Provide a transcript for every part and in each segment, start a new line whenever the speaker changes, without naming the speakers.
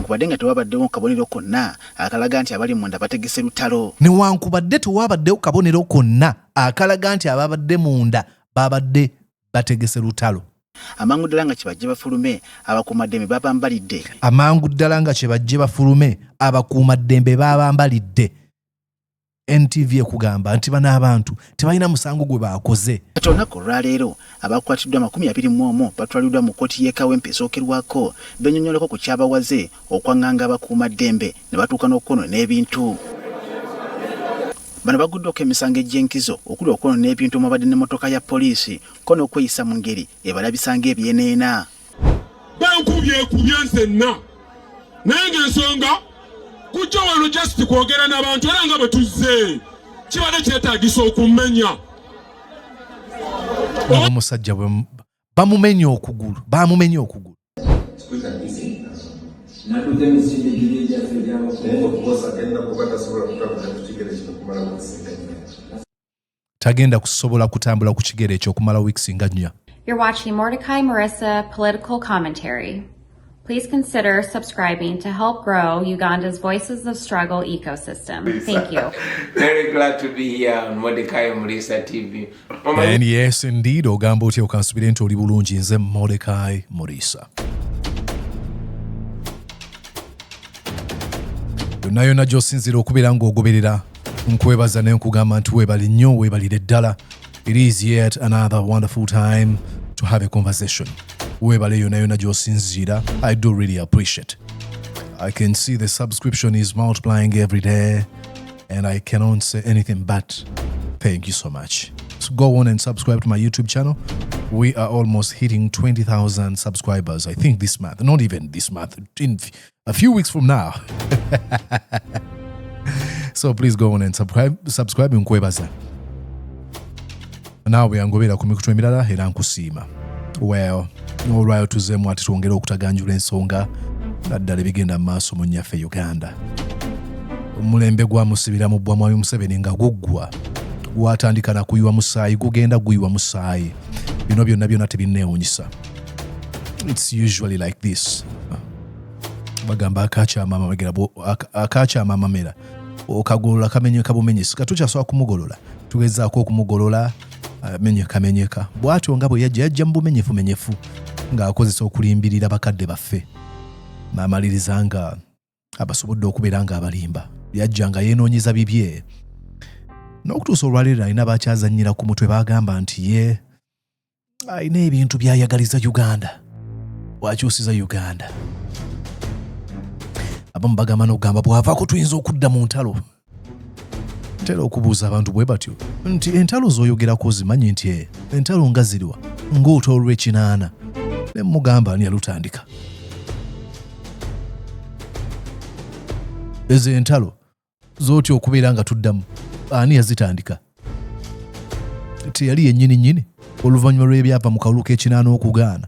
newankubadde nga tewabaddewo kabonero konna akalaga nti abali munda bategese lutalo.
Newankubadde tewabaddewo kabonero konna akalaga nti ababadde munda babadde bategese lutalo.
Amangu ddala nga kibajje bafulume abakuumaddembe babambalidde.
Amangu ddala nga kibajje bafulume abakuumaddembe babambalidde. NTV ekugamba nti bano abantu tebalina musango gwe baakoze.
Kati olunaku olwaleero abakwatiddwa 21 batwaliddwa mu kkooti y'e Kawempe esookerwako benyonyoleko ku kyabawaze okwanganga abakuumaddembe ne batuuka n'okwonoona ebintu. Bano baguddeko emisango egy'enkizo okuli okwonoona ebintu omubadde n'emmotoka ya poliisi ko n'okweyisa mu ngeri ebalabisanga ebyeneena.
Bankubye nsenna naye ng'ensonga kujja wano just kwogera n'abantu era nga bwe tuzze kibadde kyetaagisa okumenya.
Omusajja bamumenya okugulu. Tagenda kusobola kutambula ku kigere ekyokumala weeks nga nnya.
You're watching Mordecai Marissa Political Commentary. Please consider subscribing to help grow Uganda's Voices of Struggle ecosystem. Thank you.
Very glad to be here on Mordecai Marissa TV.
And yes, indeed, ogamba otya okansubira nti oli bulungi nze Mordecai Marissa. Yonna gy'osinzira okubeera ng'ogoberera nkwebaza ne nkugamba nti weebali nnyo weebalire ddala. It is yet another wonderful time to have a conversation. Weebale yonna gy'osinzira. I do really appreciate. I can see the subscription is multiplying every day and I cannot say anything but thank you so much. So go on and subscribe to my YouTube channel. We are almost hitting 20,000 subscribers. I think this month, not even this month, in a few weeks from now. So please go on and subscribe nkwebaza. Naawe angobera ku mikutu emirala era nkusiima. Well, olwayo tuzeemu ati twongere okutaganjula ensonga naddala ebigenda mu maaso mu nnyaffe Uganda. Omulembe gwamusibira mu bbwa Mwami Museveni nga guggwa. Gwatandika na kuyiwa musaayi gugenda guyiwa musaayi. Bino byonna tebinneewunyisa. It's usually like this. Bagamba akakyama amamera. Okagolola kamenyeka bumenyesi. Katukyasooka kumugolola. Tugezaako okumugolola menyeka. Bw'atyo nga bwe yajja mu bumenyefu ng'akozesa okulimbirira bakadde baffe. N'amaliriza nga abasobodde okubeera nga abalimba. Yajja nga yeenoonyeza bibye. N'okutuusa olwaleero alina bakyazannyira ku mutwe bagamba nti ye alina ebintu by'ayagaliza Uganda. Bw'akyusiza Uganda. Abamu bagamba n'okugamba bw'avaako tuyinza okudda mu ntalo. Ntera okubuuza abantu bwe batyo nti entalo z'oyogerako zimanyi nti entalo nga ziriwa ng'oluto olw'ekinaana. Ne mugamba ani yalutandika. Ezo entalo z'otya okubeera nga tuddamu ani yazitandika? Teyali yennyini oluvannyuma lw'ebyava mu kalulu k'ekinaana okugaana.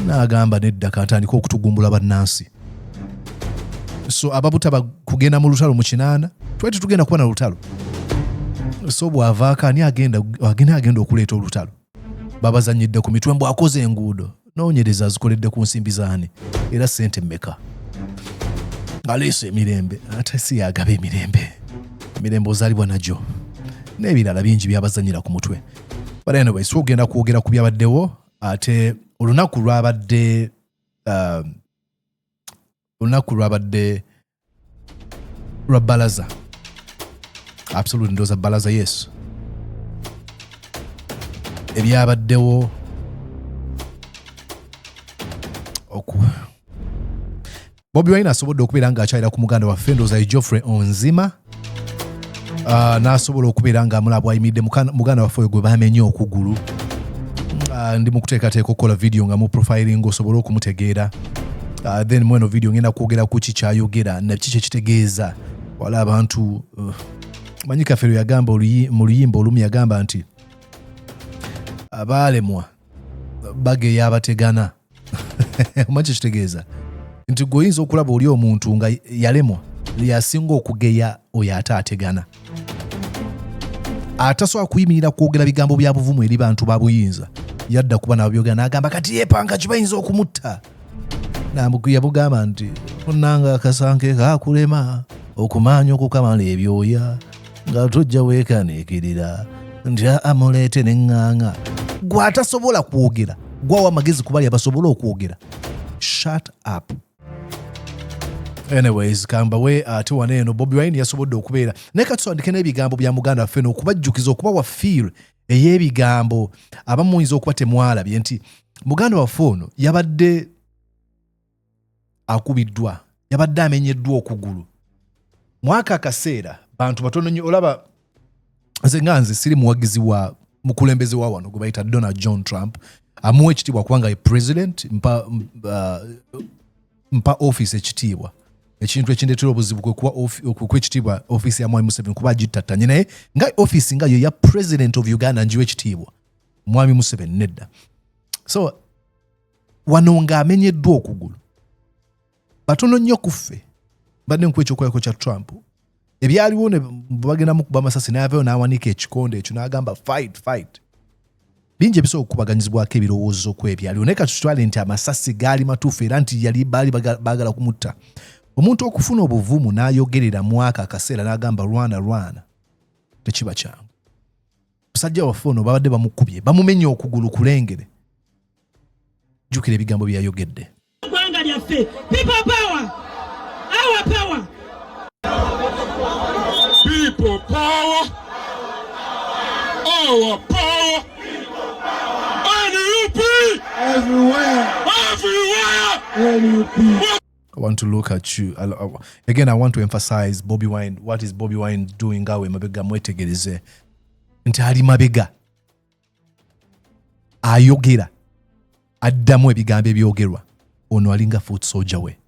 N'agamba nedda katandika okutugumbula bannansi. So ababutaba kugenda mu lutalo mu kinaana twete tugenda kuba na lutalo. So bw'avaako ani agenda okuleeta olutalo? Babazannyidde ku mitwe mbu akoze enguudo. Noonyereza azikoledde ku nsimbi zaani era ssente mmeka? Aleese emirembe ate si yagaba emirembe. Emirembe ozaalibwa nagyo n'ebirala bingi byabazannyira ku mutwe. But anyway, so ogenda kwogera ku byabaddewo ate olunaku lwabadde lwa balaza. Absolutely ndoza balaza, yes. Ebyabaddewo Bobi Wine asobodde okubeera nga akyalira ku muganda waffe ndowooza Geoffrey Ongima. N'asobola okubeera nga amulaba bw'ayimiridde muganda waffe gwe bamenye okugulu. Ndi mu kuteekateeka okukola video nga mu profiling osobole okumutegeera. Then mweno video ngenda kwogera ku kikyayogera na kiki ekitegeeza. Wala abantu manyi Kafero yagamba mu luyimba olumu yagamba nti abaalemwa bageya abategana. Manyi kitegeeza nti goyinza okulaba oli omuntu nga yalemwa yasinga okugeya oyo ate ategana. Atasobola kuyimirira kwogera bigambo bya buvumu eri bantu ba buyinza. Yadda kuba nabyogera n'agamba kati yeepanga kibayinza okumutta. Namugwiya bugamba nti Onanga akasanke kakulema okumanya okukamala ebyoya nga tojja weekaneekirira nti amuleete n'eŋŋaŋa. Gwe atasobola kwogera, gwawa amagezi ku bali abasobola okwogera. Shut up. Anyways, kamba we ate wano eno Bobi Wine yasobodde okubeera naye katusandike n'ebigambo bya muganda waffe n'okubajjukiza okubawa feel ey'ebigambo abamu muyinza okuba temwalabye nti muganda waffe ono yabadde akubiddwa, yabadde amenyeddwa okugulu. Mwaka akaseera bantu batono nnyo, olaba nze siri muwagizi wa mukulembeze wa wano gwe bayita Donald John Trump, amuwa ekitiibwa kubanga ye president, mpa office ekitiibwa. Ekintu ekindeetera obuzibu kwe kuba okwekitiibwa office ya Mwami Museveni kuba agittattanye naye nga office nga yo ya president of Uganda njiwa ekitiibwa Mwami Museveni nedda. So wano ng'amenyeddwa okugulu. Batono nnyo ku ffe badde nkuwa ekyokolako kya Trump. Ebyaliwo ne bagenda mu kuba amasasi n'avayo n'awanika ekikonde ekyo n'agamba fight. Bingi ebisobola okukubaganyizibwako ebirowoozo ku ebyaliwo naye katutwale nti amasasi gaali matuufu era nti yali baali baagala kumutta. Omuntu okufuna obuvumu n'ayogerera mwaka akaseera n'agamba Rwanda tekiba kyangu. Musajja waffe ono babadde bamukubye bamumenye okugulu kulengere. Jjukira ebigambo bye yayogedde.
People power, our power.
People power, our power. NUP everywhere. NUP.
I want to look at you. Again, I want to emphasize Bobi Wine. What is Bobi Wine doing? Gawe mabega mwetegereze. Nti ali mabega. Ayogera. Addamu ebigambo ebyogerwa. Ono alinga foot soldier we.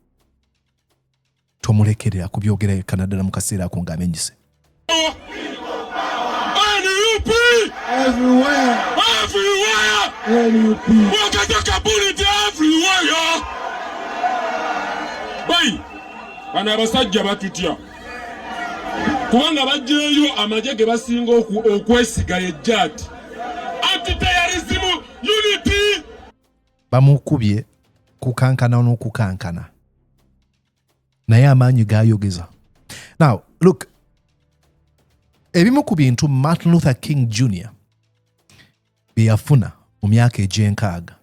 Tomulekerera kubyogera Canada na mukaseera ako ng'amenyise.
NUP everywhere. NUP. Wakataka bullet everywhere. Bai, bano abasajja batutya. Kubanga bajjeeyo amagye ge basinga okwesiga yejjaati. Anti-terrorism unity.
Bamukubye kukankana n'okukankana. Naye amaanyi gayogeza. Now, look. Ebimu ku bintu Martin Luther King Jr. bye yafuna mu myaka egy'enkaaga.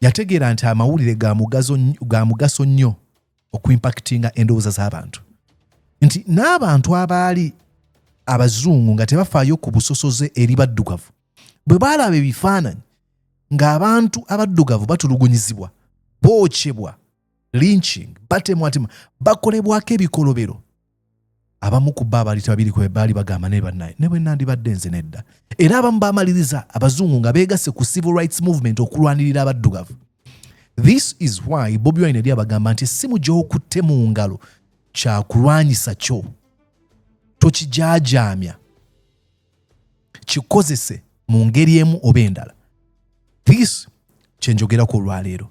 Yategeera nti amawulire ga mugaso nnyo okuimpactinga endowooza z'abantu. Nti n'abantu abaali abazungu nga tebafaayo ku busosoze eri baddugavu. Bwe baalaba ebifaananyi ng'abantu abaddugavu batulugunyizibwa, bookyebwa, lynching, batemwatema, bakolebwako ebikolobero. Abamu ku baabali tabiri kwe baali bagamba ne bannaye ne bwe nandibadde nze nedda. Era abamu baamaliriza abazungu nga beegasse ku civil rights movement okulwanirira abaddugavu. This is why Bobi Wine yali abagamba nti essimu gy'okutte mu ngalo kyakulwanyisa kyo. Tokijaajamya. Kikozese mu ngeri emu oba endala. This kyenjogerako olwaleero.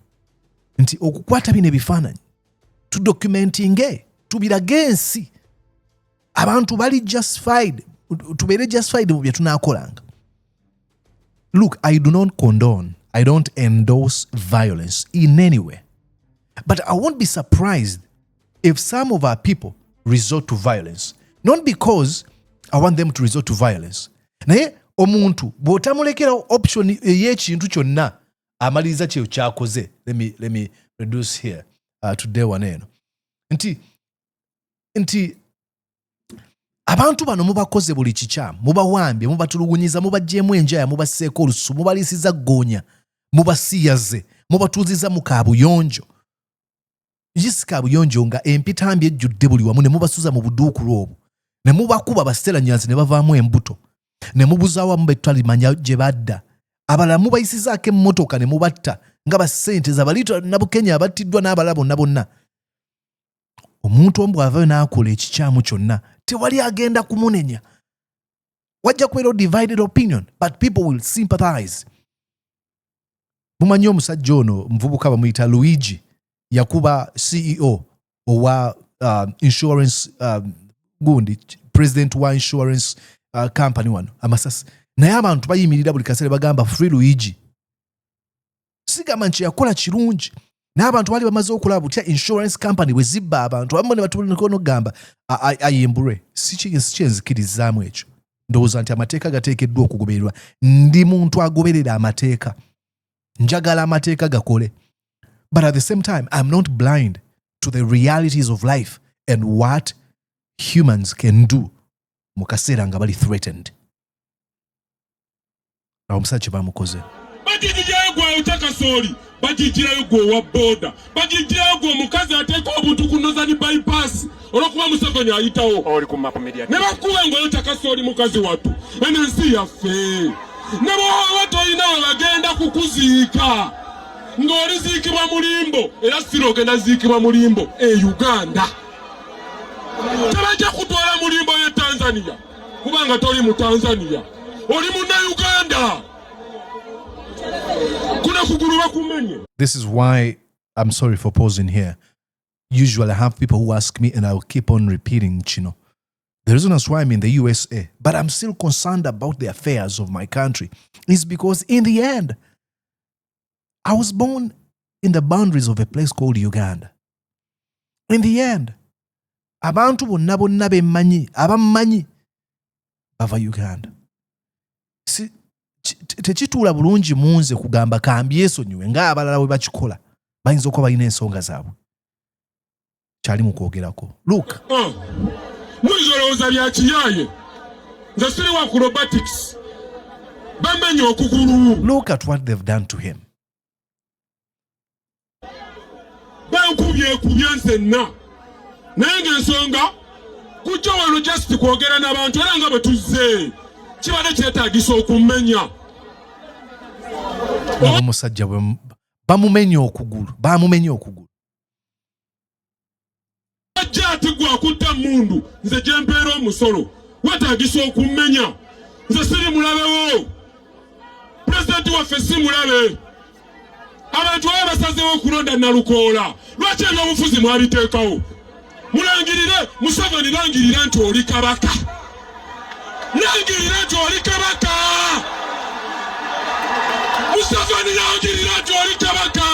Nti okukwata bino ebifaananyi tudocumentinge, tubirage ensi. Abantu bali justified, tubeere justified mu bye tunaakolanga. Look, I do not condone, I don't endorse violence in any way. But I won't be surprised if some of our people resort to violence. Not because I want them to resort to violence. Naye omuntu bw'otamulekera option ey'ekintu kyonna amaliriza kye kyakoze. Let me reduce here today one eno. Nti abantu bano mubakoze buli kikyamu, mubawambye, mubatulugunyiza, mubaggyemu enjaya, mubasseeko olusu, mubaliisiza ggoonya, mubasiyaze, mubatuuziza mu kaabuyonjo. Yisi kaabuyonjo nga empitambi ejjudde buli wamu ne mubasuza mu buduukulu obwo. Ne mubakuba baseranyansi ne bavaamu embuto. Ne mubuzaawo amu betwalimanya gye badda. Abalala mubayisizaako emmotoka ne mubatta nga bassente zabaliito Nabukenya abattiddwa n'abalala bonna bonna. Omuntu omu bw'avaayo n'akola ekikyamu kyonna tewali agenda kumunenya. Wajja kubeera divided opinion, but people will sympathize. Mumanyi omusajja ono muvubuka bamuyita Luigi yakuba CEO owa insurance gundi president wa insurance company wano amasasi. Naye abantu bayimirira buli kaseera bagamba free Luigi. Sigamba nti yakola kirungi n'abantu bali bamaze okulaba butya insurance company bwe zibba abantu abamu ne batulikono gamba ayimbulwe si kyenzikirizzaamu ekyo ndowooza nti amateeka gateekeddwa okugobererwa ndi muntu agoberera amateeka njagala amateeka gakole but at the same time I'm not blind to the realities of life and what humans can do mu kaseera nga bali threatened. Omusajja bamukoze
bagijirayo gwe utakasoli bagijirayo gwe wa boda bagijirayo gwe omukazi ateeka obuntu kunoza ni bypass olwokuba Museveni ayitawo oli ku map media ne bakuwe ng'oyo takasoli mukazi wattu eno ensi yaffe ne bw'oba tolina we bagenda kukuziika ng'oliziikibwa mulimbo era siro ogenda ziikibwa mulimbo Uganda tebajja kutwala mulimbo ye Tanzania kubanga toli mu Tanzania oli munna Uganda.
This is why I'm sorry for pausing here. Usually I have people who ask me and I'll keep on repeating, Chino. The reason that's why I'm in the USA, but I'm still concerned about the affairs of my country, is because in the end, I was born in the boundaries of a place called Uganda. In the end, abantu bonna bonna bemmanyi abammanyi bava Uganda. Tekituula bulungi munze kugamba kambyesonyiwe ng'abalala bwe bakikola bayinza okuba balina ensonga zaabwe kyali mu kwogerako. Look,
muyinza bya kiyaaye nze siri wa acrobatics bamenye okugulu.
Look at what they've done to him.
Bankubye nsenna naye ng'ensonga kujja wano just kwogera n'abantu era nga bwe tuzze kibadde kyetaagisa okumenya.
Omusajja bamumenya okugulu.
Ajja ati gwe akutta mundu nze gye mpeera omusolo wetaagisa okumenya. Nze siri mulabewo pulezidenti waffe si mulabe. Abantu baba basazeewo okulonda Nalukoola lwaki ebyobufuzi mwabiteekawo? Mulangirire Museveni langirira nti oli kabaka. Langirira nti oli kabaka. Museveni langirira nti oli kabaka.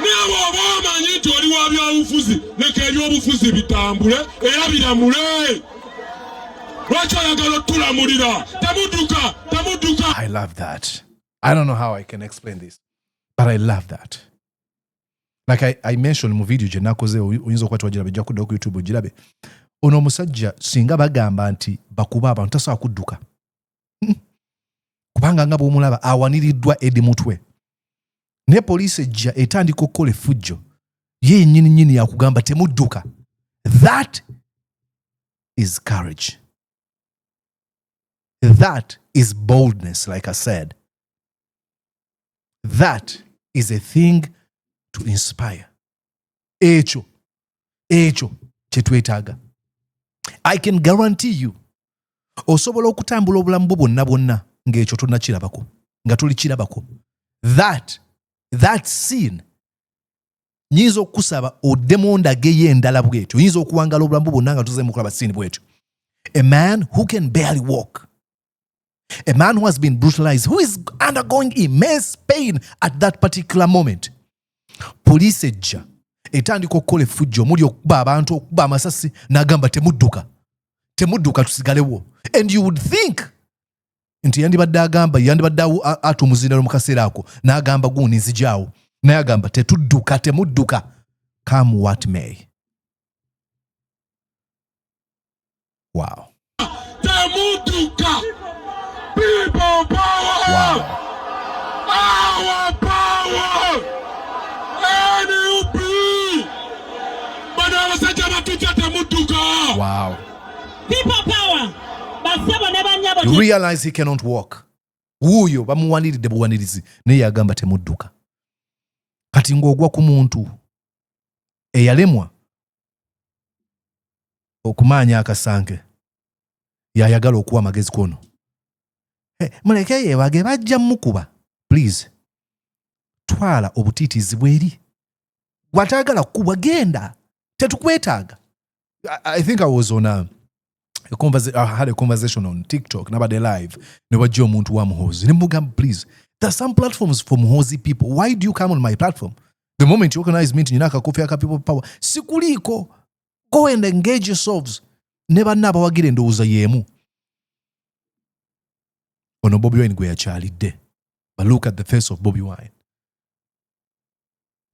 Nawe oba omanyi nti oli wa byobufuzi leka ebyobufuzi bitambule era biramule. Lwaki oyagala otulamulira? Tamudduka.
I love that. I don't know how I can explain this, but I love that. Like I mentioned mu video gye nakoze oyinza okuba twagira bejja kudda ku YouTube ogirabe. Ono omusajja singa bagamba nti bakuba abantu tasobola kudduka. Kubanga nga bw'omulaba awaniriddwa edi mutwe. Ne poliisi ejja etandika okukola effujjo. Ye nnyini yakugamba temudduka. That is courage. That is boldness, like I said. That is a thing to inspire. Ekyo kyetwetaaga. I can guarantee you osobola okutambula obulamu bwo bwonna ng'ekyo tonnakirabako nga tulikirabako. That scene nyinza okusaba oddemu ondageyo endala bwetyo. Nyinza okuwangala obulamu bwonna nga tuzeemu kulaba scene bwetyo. A man who can barely walk. A man who has been brutalized, who is undergoing immense pain at that particular moment. Police ejja etandika okukola effujjo omuli okuba abantu okuba amasasi n'agamba temudduka tusigalewo. And you would think nti yandibadde ate omuzindalo mu kaseera ako n'agamba guuni nzijaawo naye agamba temudduka come what may. Wow.
Temudduka. People power.
Wow.
Our power. NUP. Bana abasajja batuja temudduka.
Wow.
People power.
You realize he cannot walk. Wuyo bamuwaniridde buwanirizi naye yagamba temudduka. Kati ng'ogwa ku muntu eyalemwa okumaanya akasanke yayagala okuwa amagezi kono. Muleke yeebage bajja mukuba. Please. Twala obutiitiizi bweri. Watagala kukubwa genda. Tetukwetaaga. I think I was on I had a conversation on TikTok, nabade live. Ne wajja omuntu wa Muhozi. Ne mugamba, please. There are some platforms for Muhozi people. Why do you come on my platform? The moment you organize meeting, yinaka kofi aka people power. Sikuliko. Go and engage yourselves. Never naba wagire ndowooza yemu. Ono Bobi Wine gwe yakyalidde. But look at the face of Bobi Wine.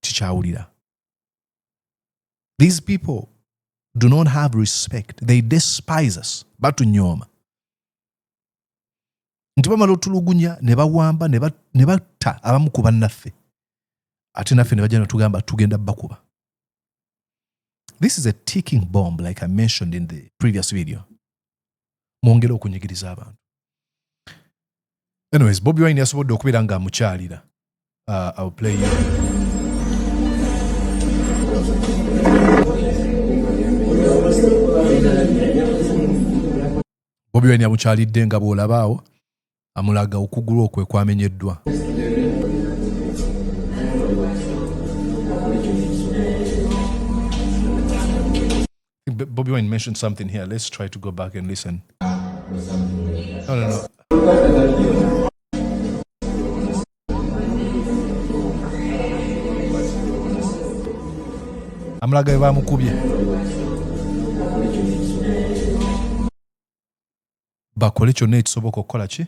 Chichawulira. These people do not have respect. They despise us. Batunyoma. Ntibamala otulugunya ne bawamba ne batta abamu ku bannaffe. Ate naffe ne bajja tugamba tugenda bakuba. This is a ticking bomb, like I mentioned in the previous video. Mwongere okunyigiriza abantu. Anyways, Bobi Wine yasobodde okubeera nga amukyalira. I'll play you. Bobi Wine yamukyalidde nga bw'olabaawo amulaga okugulu okwe kwamenyeddwa. Bobi Wine mentioned something here. Let's try to go back and listen. No. Amulaga we bamukubye. Bakole kyonna ekisoboka okukola ki?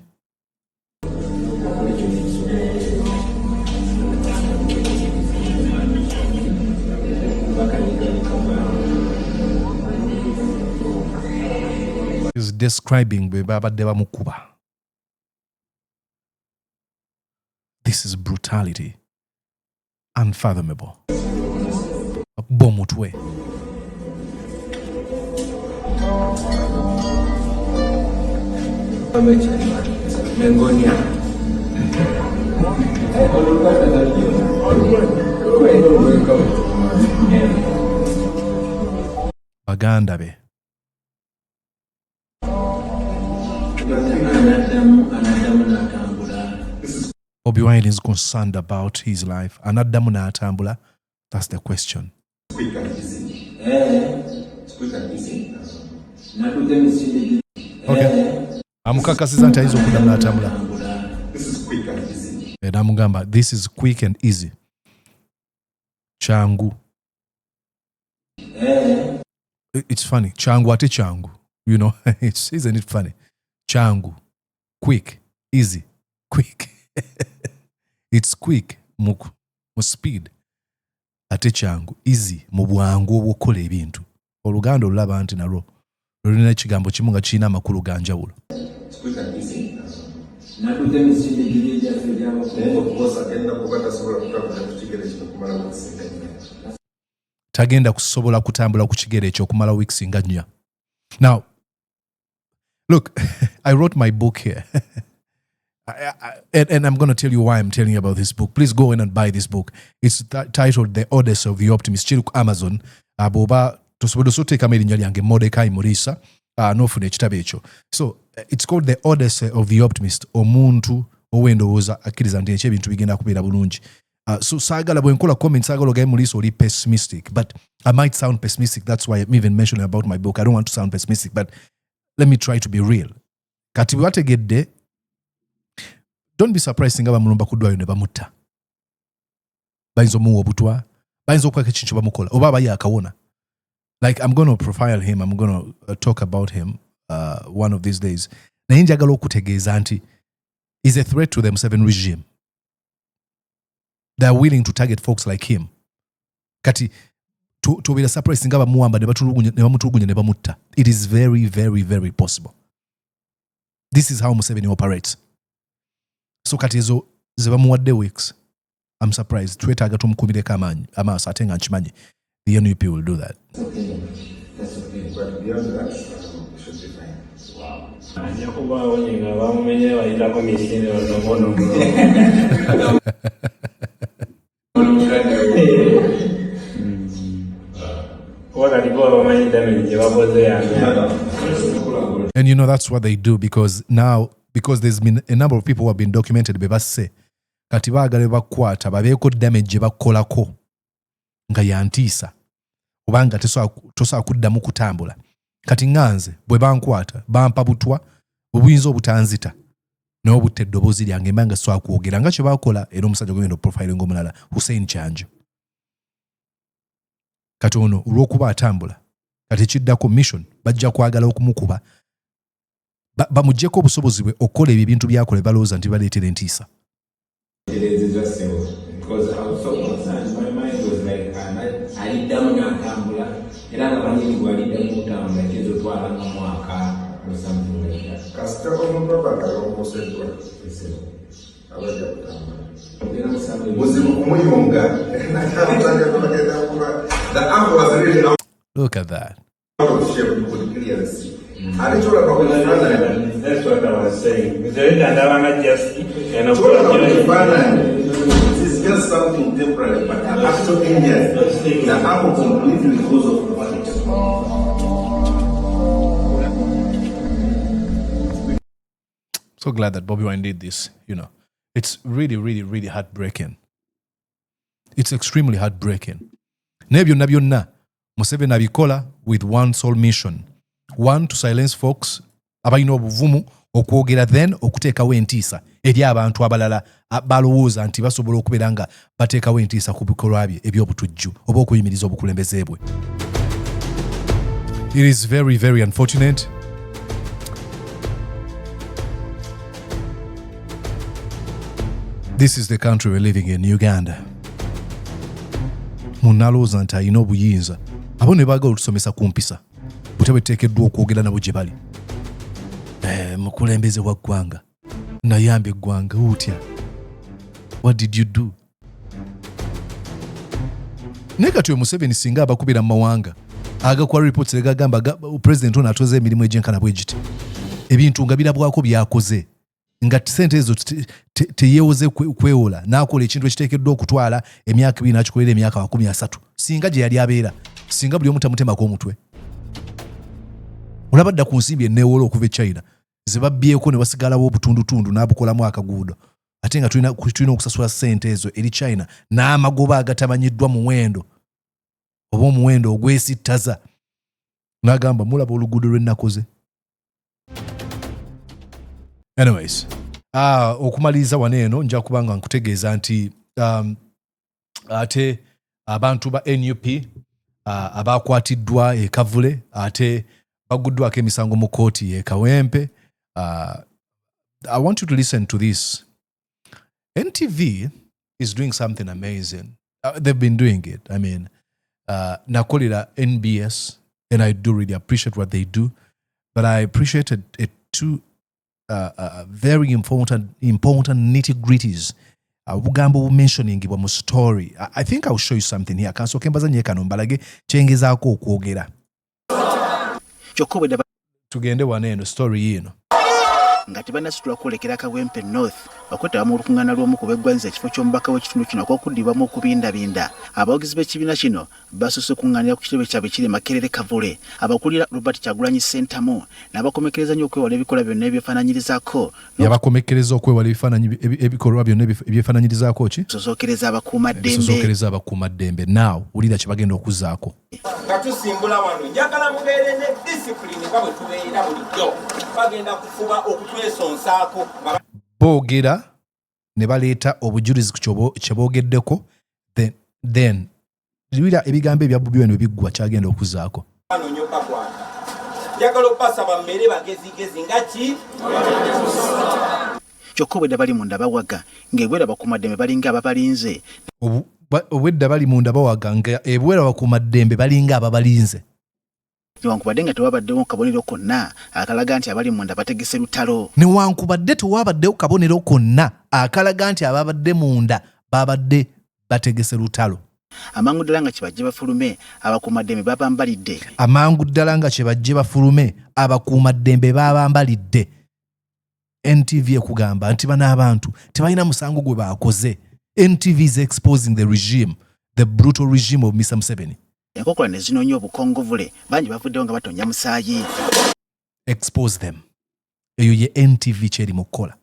Is describing bwe babadde bamukuba. This is brutality. Unfathomable. Bomutwe. Baganda be. Bobi Wine is concerned about his life. Anaddamu n'atambula. That's the question. Okay. Amukakasiza nti ayinza okuddamu n'atambula. Namugamba, this is quick and easy. Changu. It's funny. Changu ate changu. You know, isn't it funny? Changu. Quick. Easy. Quick. It's quick. Mu speed. Ate changu. Easy. Mu bwangu obw'okukola ebintu. Oluganda olulaba nti nalwo lulina ekigambo kimu nga kirina amakulu ga njawulo. Tagenda kusobola kutambula ku kigere ekyo okumala weeks nga 4. Now, look, I wrote my book here. And I'm going to tell you why I'm telling you about this book. Please go in and buy this book. It's titled The Odyssey of the Optimist. Kiri ku Amazon. Boba tosobola soteekamu erinnya lyange Mordecai Mulisa. N'ofuna ekitabo ekyo. So, it's called The Odyssey of the Optimist. Omuntu ow'endowooza akkiriza nti ebintu bigenda kubeera bulungi. So saagala bwe nkola comment saagala ogaye Mulisa oli pessimistic. But I might sound pessimistic. That's why I'm even mentioning about my book. I don't want to sound pessimistic. But let me try to be real. Kati bategedde, don't be surprised nga bamulumba ku ddwaliro ne bamutta. Bayinza omuwa obutwa. Bayinza okukweka ekintu bamukola. Oba abaye akawona. Like, I'm going to profile him. I'm going to talk about him one of these days. Naye njagala okutegeeza nti is a threat to the Museveni regime. They are willing to target folks like him. Kati to be surprised nga bamuwamba ne bamutulugunya ne bamutta. It is very, very, very possible. This is how Museveni operates. So kati ezo ze bamuwadde weeks. I'm surprised. Twetaaga tumukumireko amaaso ate nga nkimanyi. The NUP will do that.
Okay. That's okay. But beyond that, it should be fine. Wow.
And you know that's what they do because there's been a number of people who have been documented bebasse kati baagala bakwata babeeko damage bakolako nga yantiisa obanga tosobola kuddamu kutambula kati nganze bwe bankwata bampa butwa obuyinza obutanzita n'obutta eddoboozi lyange mbanga sobola kwogera nga kye bakola era omusajja gwenda profiling omulala Hussein Chanjo kati ono olw'okuba atambula kati kiddako mission bajja kwagala okumukuba bamuggyeko obusobozi bwe okukola ebyo ebintu byakola balowooza nti baleetera entiisa.
Because I was so concerned, my mind was like, I need them to tambula. Era nga banyini gwalidde mu ntambula kizotwala mu mwaka or something like that. Kasita omupapa kalongoseddwa abajja kutambula. Muzibu kumuyunga. The arm was really out.
Look at that.
Out of shape, you could clearly see. That's what I was saying. It's just something temporary, but the actual injury, the arm completely goes off the body.
So glad that Bobi Wine did this, you know. It's really, really, really heartbreaking. It's extremely heartbreaking. Nebyo byonna Museveni abikola with one sole mission. One, to silence folks abalina obuvumu okwogera, then okuteekawo entiisa eri abantu abalala balowooza nti basobola okubeera nga bateekawo entiisa ku bikolwa bye eby'obutujju oba okuyimiriza obukulembeze bwe. It is very, very unfortunate. This is the country we're living in, Uganda. Munalowooza nti alina obuyinza abo ne baagala otusomesa ku mpisa butebe teekeddwa okwogera nabo gye bali. Mukulembeze wa ggwanga nayamba eggwanga otya, what did you do? Naye kati oyo Museveni singa abakubira mu mawanga agakuwa reports egagamba president ono atoze emirimu egyenkana bwe giti ebintu nga birabwako byakoze nga sente ezo teyeewoze kwewola n'akola ekintu ekiteekeddwa okutwala emyaka 2 n'akikolera emyaka 30 singa gye yali abeera, singa buli omu tamutemako omutwe. Olaba dda ku nsimbi enneewola okuva e China ze babbyeko ne basigalawo obutundutundu n'abukolamu akaguudo ate nga tulina okusasula ssente ezo eri China n'amagoba agatamanyiddwa muwendo oba omuwendo ogwesittaza n'agamba mulaba oluguudo lwe nakoze. Anyways, okumaliriza wano eno nja kubanga nkutegeeza nti ate abantu ba NUP abakwatiddwa e Kavule ate baguddwako emisango mu kooti e Kawempe. I want you to listen to this. NTV is doing something amazing. They've been doing it. I mean, nakolera NBS, and I do really appreciate what they do, but I appreciated it too. Very important nitty-gritties. Bugambo mentioning mu story. I think I'll show you something here. Kanso kembaza nye kano mbalage chengezaako okwogera. Tugende waneno story yino.
Ngati banasitula kwolekera Kawempe North bakweta mu lukungaana lw'omu kubeggwanza ekifo ky'omubaka w'ekitundu kino okukudibwamu okubindabinda. Abawagizi b'ekibiina kino basose kungaanira ku kitebe kyabwe kiri Makerere Kavule abakulira Robert Kyagulanyi Ssentamu n'abakomekereza nnyo okwewala ebikolwa byonna ebyefaananyirizaako.
Yabakomekereza okwewala ebikolwa byonna ebyefaananyirizaako ki?
Sosookereza abakuumaddembe.
Sosookereza abakuumaddembe. Now wulira kye bagenda okuzzaako.
Nga tusimbula wano njagala mubeere ne discipline nga bwe tubeera bulijjo. Bagenda kufuba okutwesonsaako.
Boogera ne baleeta obujulizi ku kye boogeddeko, then wulira ebigambo ebya Bobi Wine biggwa kyagenda okuzzaako.
Wano nyoka kwata. Njagala okubasaba mmere bagezigezi nga ki?
Kyokka obwedda bali munda bawaga ng'ebwera bakuumaddembe balinga ababalinze.
Obwedda bali munda bawaga ng'ebwera bakuumaddembe balinga ababalinze.
Newankubadde nga tewabaddewo kabonero konna akalaga nti abali munda bategese lutalo.
Newankubadde tewabaddewo kabonero konna akalaga nti ababadde munda babadde bategese lutalo.
Amangu ddala nga kye bajje bafulume abakuumaddembe babambalidde.
Amangu ddala nga kye bajje bafulume abakuumaddembe babambalidde. NTV ekugamba nti bano abantu tebalina musango gwe baakoze. NTV is exposing the regime, the brutal regime of Mr. Museveni.
Enkokola ne zinoonya obukongovule bangi bavuddewo nga batonya musaayi.
Expose them. Eyo ye NTV kyeri mu kukola.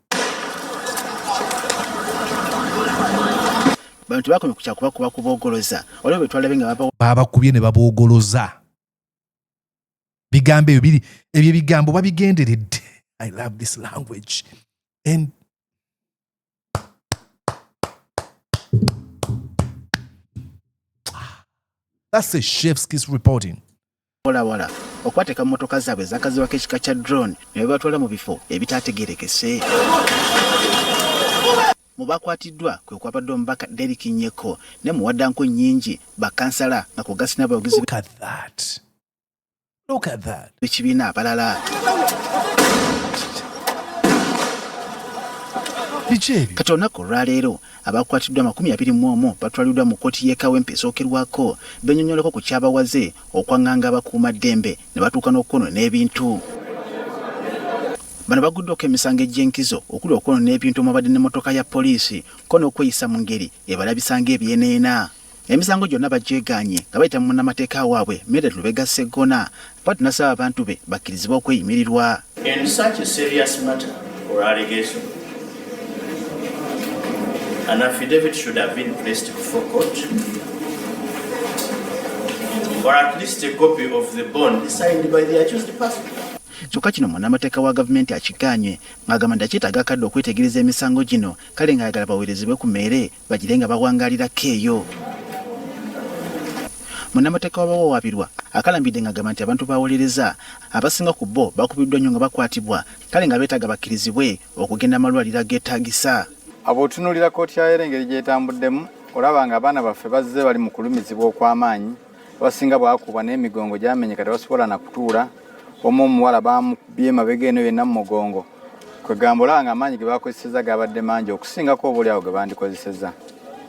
Bantu bakomye ku kyakuba kuboogoloza waliwo bwe twalabe nga
babakubye ne baboogoloza. Bigambo ebyo bigambo babigenderedde. I love this language. And That's a chef's kiss reporting.
Wala okwateka mmotoka zaabwe zakazibwako ekika kya drone ne bebatwala mu bifo ebitategerekese. Mu bakwatiddwa kwe kwabadde omubaka Derrick Nyeko ne Muwada Nkunyingi bakansala nga kugasina abayogizi.
Look at that.
Ekibiina abalala. Kati olunaku olwaleero abakwatiddwa 21 batwaliddwa mu kkooti y'e Kawempe esookerwako bennyonnyoleko ku kyabawaze okwaŋŋanga abakuuma ddembe ne batuuka n'okukoona ebintu. Bano baguddeko emisango egy'enkizo okuli okwonoona ebintu omwabadde n'emmotoka ya poliisi ko n'okweyisa mu ngeri ebalabisanga ebyeneena. Emisango gyonna bagyegaanye nga bayita mu munnamateeka waabwe Members Lubega Sseggona Pat n'asaba abantu be bakkirizibwa okweyimirirwa.
In such a serious matter or allegation, an affidavit should have been placed before court, or at least a copy of the bond signed by the accused person.
Kyokka kino munnamateeka wa gavumenti akigaanye ng'agamba nti kyetaaga akadde okwetegereza emisango gino kale ng'ayagala baweerezebwe ku mmeere bagire nga bawangaalirako eyo. Munnamateeka w'abawawaabirwa akalambidde ng'agamba nti abantu bawolereza abasinga ku bo bakubiddwa nnyo nga bakwatibwa kale nga beetaaga bakkirizibwe okugenda amalwaliro ageetaagisa.
Ab'otunuulira kkooti yayo engeri gy'etambuddemu olaba nga abaana baffe bazze bali mu kulumizibwa okw'amaanyi abasinga bwakubwa n'emigongo gyamenyeka tebasobola na kutuula. Omu omuwala bamukubye emabega eno yenna mu mugongo kwegamba olaba nga amaanyi ge bakozeseza gabadde mangi okusingako oba oli awo ge bandikozeseza.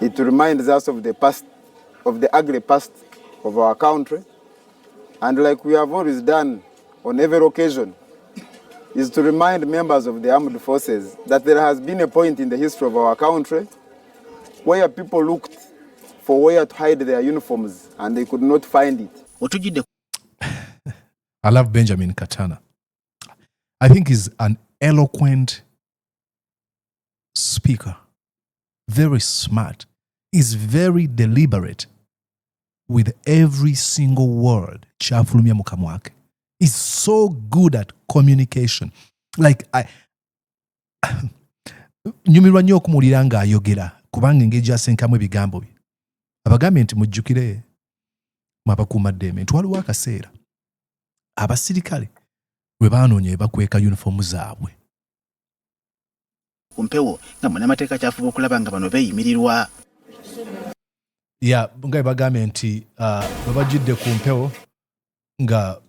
It reminds us of the past, of the ugly past of our country, and like we have always done on every occasion, is to remind members of the armed forces that there has been a point in the history of our country where people looked for where to hide their uniforms and they could not find it.
I love Benjamin Katana. I think he's an eloquent speaker, very smart. He's very deliberate with every single word. Kyafulumya mu kamwa wake. He's so good at communication. Like nyumirwa nnyo okumuwulira ng'ayogera kubanga engeri gy'asenkamu ebigambo bye. Abagambye nti mujjukire mu abakuumaddembe nti waliwo akaseera abasirikale lwe baanoonya bakweka yunifoomu zaabwe.
Ku mpewo nga munnamateeka kyafuba okulaba nga bano beeyimirirwa.
Nga bwe bagambye nti bwe bajjidde ku mpewo nga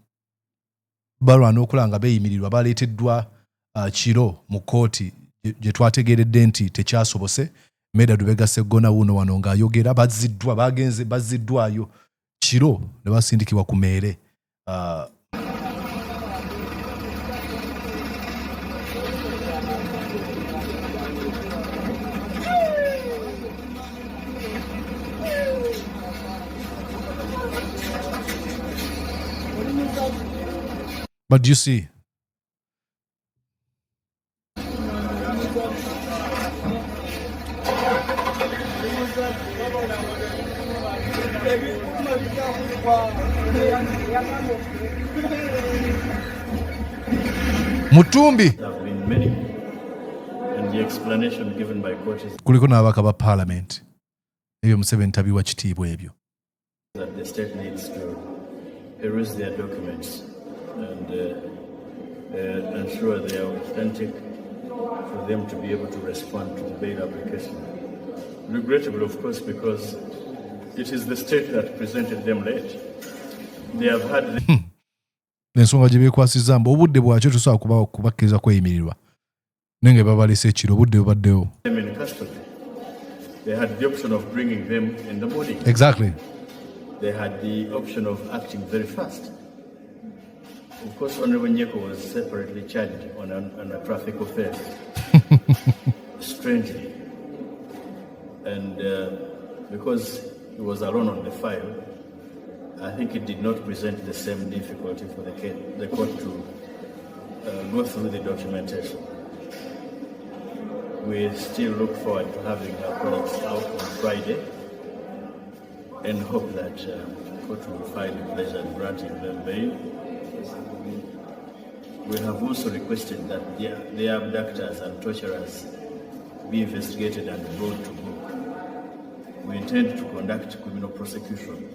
balwana okulaba nga beeyimirirwa baleeteddwa kiro mu kkooti gye twategeeredde nti tekyasobose. Members Lubega Sseggona wuuno wano ng'ayogera bazziddwayo kiro ne basindikibwa ku meere. But do you see? Mutumbi. Kuliko n'ababaka ba Parliament. Ebyo Museveni tabiwa kitiibwa ebyo.
The state needs to peruse their documents and ensure they are authentic for them to be able to respond to the bail application. Regrettable, of course, because it is the state that presented them late. They have had
Ensonga gye beekwasizza mbu obudde bwakyo tosobola kubakkiriza kweyimirirwa. Nenge babalese ekiro obudde bubaddewo.
They had the option of bringing them in the morning.
Exactly.
They had the option of acting very fast. Of course, Honorable Nyeko was separately charged on a traffic offense. Strangely. And because he was alone on the file, I think it did not present the same difficulty for the court to go through the documentation. We still look forward to having our colleagues out on Friday and hope that the court will find pleasure in granting them bail. We have also requested that the abductors and torturers be investigated and brought to book. We intend to conduct criminal prosecution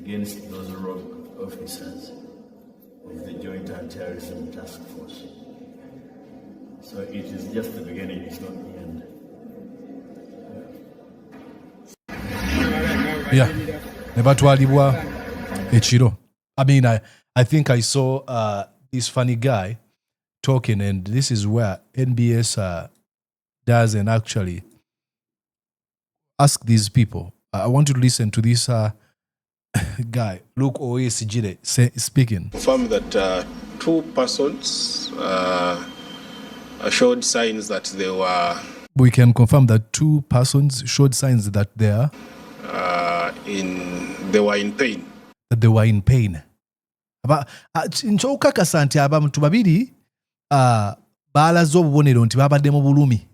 against those rogue officers of the Joint Anti-Terrorism Task Force. So it is just the beginning, it's not the end.
Yeah. Nebatwalibwa ekiro. I mean, I think I saw this funny guy talking, and this is where NBS doesn't actually ask these people. I want you to listen to this guy, Luke Oesijire, speaking.
Confirm that two persons showed signs that they were...
We can confirm that two persons showed signs that they were
in pain.
That they were in pain. Nkyokakasa nti abantu babiri baalaze obubonero nti babadde mu bulumi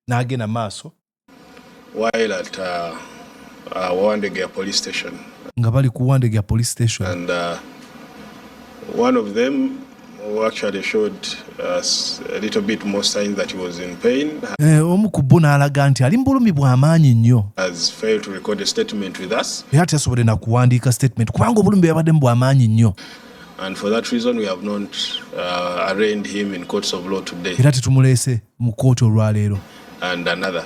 n'agenda maaso.
While at Wandegea police station.
Nga bali ku Wandegea police station.
And one of them who actually showed us a little bit more signs that he was in pain.
Omu ku bo n'alaga nti ali mu bulumi bw'amaanyi nnyo.
Has failed to record a statement with us.
Era teyasobodde na kuwandiika statement kubanga obulumi bwabadde mu bw'amaanyi nnyo.
And for that reason we have not arraigned him in courts of law today.
Era tetumuleese mu kkooti olwaleero.
And another.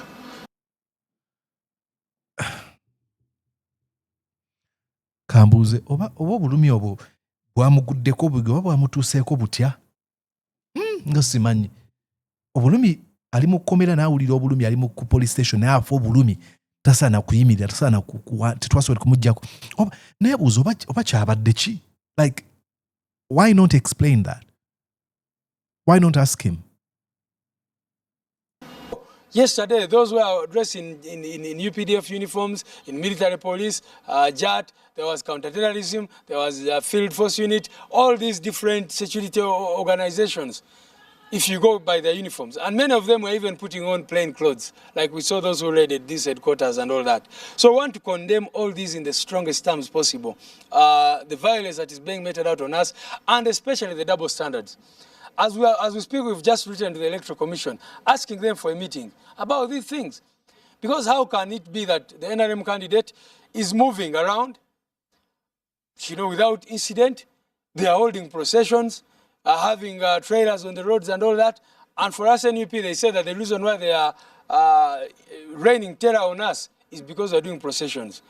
Kambuuze oba obulumi obwo bwamuguddeko oba bwamutuuseeko butya? Nga simanyi. Obulumi ali mu kkomera n'awulira obulumi ali mu police station naye afa obulumi tasaana kuyimirira tasaana tetwasobola kumuggyako. Naye buuza oba kyabadde ki? Like, why not explain that? Why not ask him?
Yesterday, those who were dressed in UPDF uniforms, in military police, JAT, there was counterterrorism, there was a field force unit, all these different security organizations, if you go by their uniforms. And many of them were even putting on plain clothes, like we saw those who raided these headquarters and all that. So I want to condemn all these in the strongest terms possible. The violence that is being meted out on us, and especially the double standards. As we speak, we've just written to the Electoral Commission, asking them for a meeting about these things. Because how can it be that the NRM candidate is moving around, without incident? They are holding processions, having trailers on the roads and all that. And for us, NUP, they say that the reason why they are raining terror on us is because they're doing processions.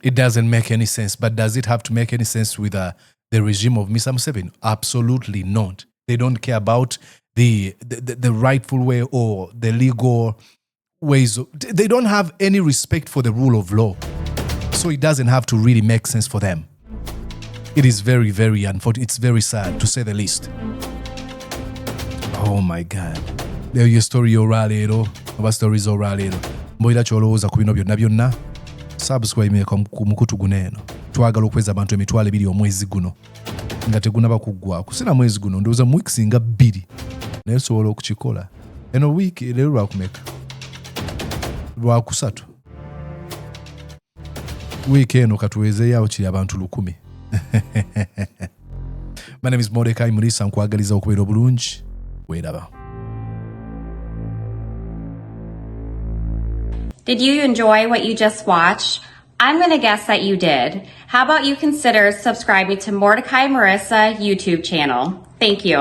It doesn't make any sense. But does it have to make any sense with the regime of Mr. Museveni? Absolutely not. They don't care about the rightful way or the legal ways. They don't have any respect for the rule of law. So it doesn't have to really make sense for them. It is very, very unfortunate. It's very sad, to say the least. Oh my God. There your story oralero. Oba stories oralero. Mboira cholooza ku bino byonna. Subscribe ku mukutu guno. Twagala okweza abantu emitwalo 2 omwezi guno. Nga tegunaba kuggwako. Sina mwezi guno ndowooza mu weeks nga 2 naye sobola okukikola. Eno week leero lwakumeka? Lwakusatu. Week eno katuwezeeyo kiri abantu 1,000. My name is Mordecai Mulisa, nkwagaliza okubeera obulungi. Weeraba.
Did you enjoy what you just watched? I'm going to guess that you did. How about you consider subscribing to Mordecai Marissa YouTube channel? Thank you.